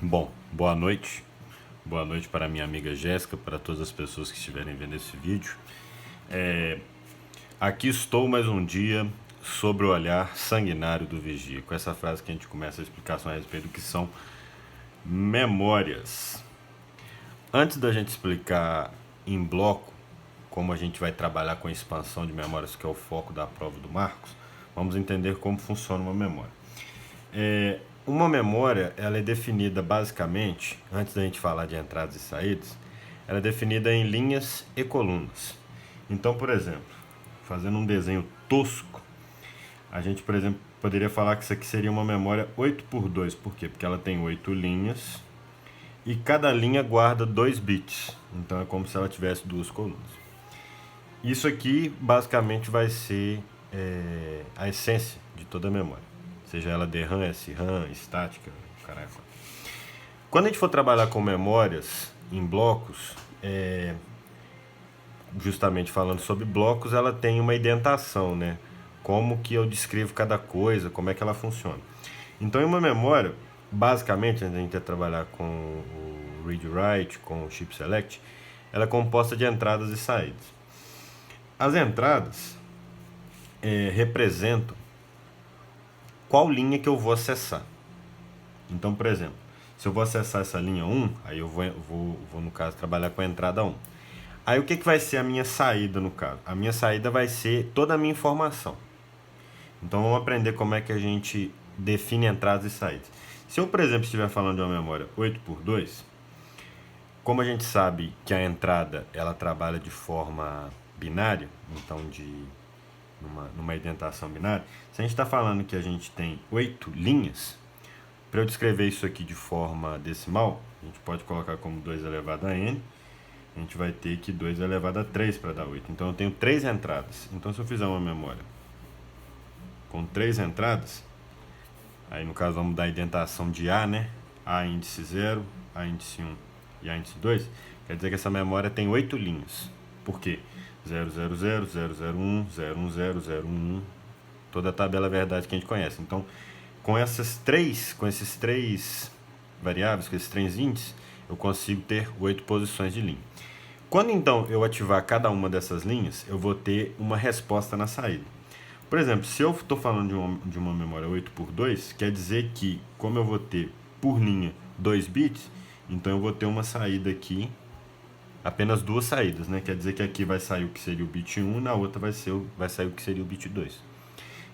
Bom, boa noite. Boa noite para minha amiga Jéssica, para todas as pessoas que estiverem vendo esse vídeo. Aqui estou mais um dia sobre o olhar sanguinário do vigia, com essa frase que a gente começa a explicação a respeito do que são memórias. Antes da gente explicar em bloco como a gente vai trabalhar com a expansão de memórias, que é o foco da prova do Marcos, vamos entender como funciona uma memória. Uma memória, ela é definida basicamente, antes da gente falar de entradas e saídas, ela é definida em linhas e colunas. Então, por exemplo, fazendo um desenho tosco, a gente, por exemplo, poderia falar que isso aqui seria uma memória 8x2. Por quê? Porque ela tem 8 linhas e cada linha guarda 2 bits. Então é como se ela tivesse 2 colunas. Isso aqui basicamente vai ser a essência de toda a memória. Seja ela DRAM, SRAM, estática, caralho. Quando a gente for trabalhar com memórias em blocos, justamente falando sobre blocos, ela tem uma indentação, né? Como que eu descrevo cada coisa, como é que ela funciona. Então, em uma memória, basicamente, a gente vai trabalhar com o read-write, com o chip select, ela é composta de entradas e saídas. As entradas representam qual linha que eu vou acessar. Então, por exemplo, se eu vou acessar essa linha 1, aí eu vou no caso, trabalhar com a entrada 1. Aí o que vai ser a minha saída no caso? A minha saída vai ser toda a minha informação. Então vamos aprender como é que a gente define entradas e saídas. Se eu, por exemplo, estiver falando de uma memória 8x2, como a gente sabe que a entrada ela trabalha de forma binária, então numa indentação binária, se a gente está falando que a gente tem 8 linhas, para eu descrever isso aqui de forma decimal, a gente pode colocar como 2 elevado a n, a gente vai ter que 2 elevado a 3 para dar 8. Então eu tenho 3 entradas. Então se eu fizer uma memória com 3 entradas, aí no caso vamos dar a indentação de A, né? A índice 0, A índice 1 e A índice 2, quer dizer que essa memória tem 8 linhas. Por quê? 000, 001, 010, 011, toda a tabela verdade que a gente conhece. Então, com esses três variáveis, com esses 3 índices, eu consigo ter 8 posições de linha. Quando então eu ativar cada uma dessas linhas, eu vou ter uma resposta na saída. Por exemplo, se eu estou falando de uma memória 8x2, quer dizer que, como eu vou ter por linha 2 bits, então eu vou ter uma saída aqui, apenas 2 saídas, né? Quer dizer que aqui vai sair o que seria o bit 1 e na outra vai sair o que seria o bit 2.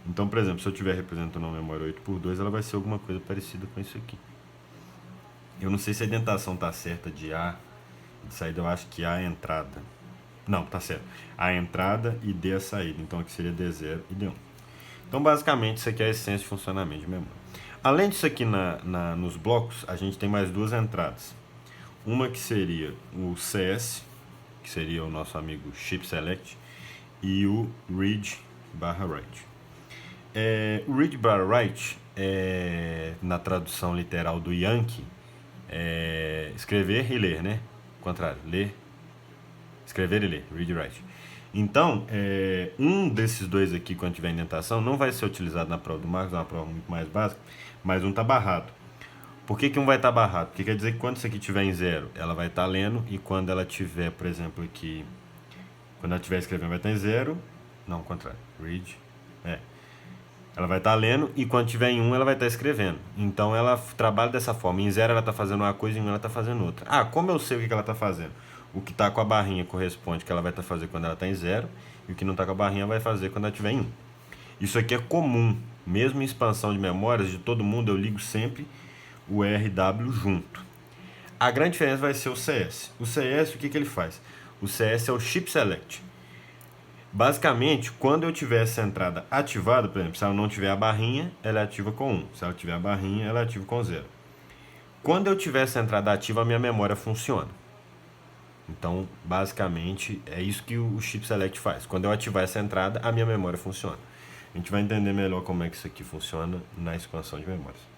Então, por exemplo, se eu estiver representando uma memória 8x2, ela vai ser alguma coisa parecida com isso aqui. Eu não sei se a indentação está certa de A, de saída, eu acho que A é a entrada. Não, tá certo. A entrada e D a saída. Então aqui seria D0 e D1. Então basicamente isso aqui é a essência de funcionamento de memória. Além disso aqui nos blocos, a gente tem mais 2 entradas. Uma que seria o CS, que seria o nosso amigo chip select, e o read/write. O read/write, na tradução literal do Yankee, escrever e ler, né? O contrário, ler, escrever e ler, read e write. Então, um desses dois aqui, quando tiver indentação, não vai ser utilizado na prova do Marcos, é uma prova muito mais básica, mas um está barrado. Por que um vai estar barrado? Porque quer dizer que quando isso aqui estiver em 0, ela vai estar lendo, e quando ela tiver, por exemplo, aqui, quando ela estiver escrevendo, vai estar em 0, não, o contrário, read, ela vai estar lendo, e quando tiver em 1, ela vai estar escrevendo. Então ela trabalha dessa forma. Em 0 ela está fazendo uma coisa, em 1 ela está fazendo outra. Ah, como eu sei o que ela está fazendo? O que está com a barrinha corresponde que ela vai estar fazendo quando ela está em 0, e o que não está com a barrinha vai fazer quando ela estiver em 1. Isso aqui é comum. Mesmo em expansão de memórias de todo mundo, eu ligo sempre o RW junto. A grande diferença vai ser o CS. O CS, o que ele faz? O CS é o chip select. Basicamente, quando eu tiver essa entrada ativada, por exemplo, se ela não tiver a barrinha, ela é ativa com 1. Se ela tiver a barrinha, ela é ativa com 0. Quando eu tiver essa entrada ativa, a minha memória funciona. Então, basicamente, é isso que o chip select faz. Quando eu ativar essa entrada, a minha memória funciona. A gente vai entender melhor como é que isso aqui funciona na expansão de memórias.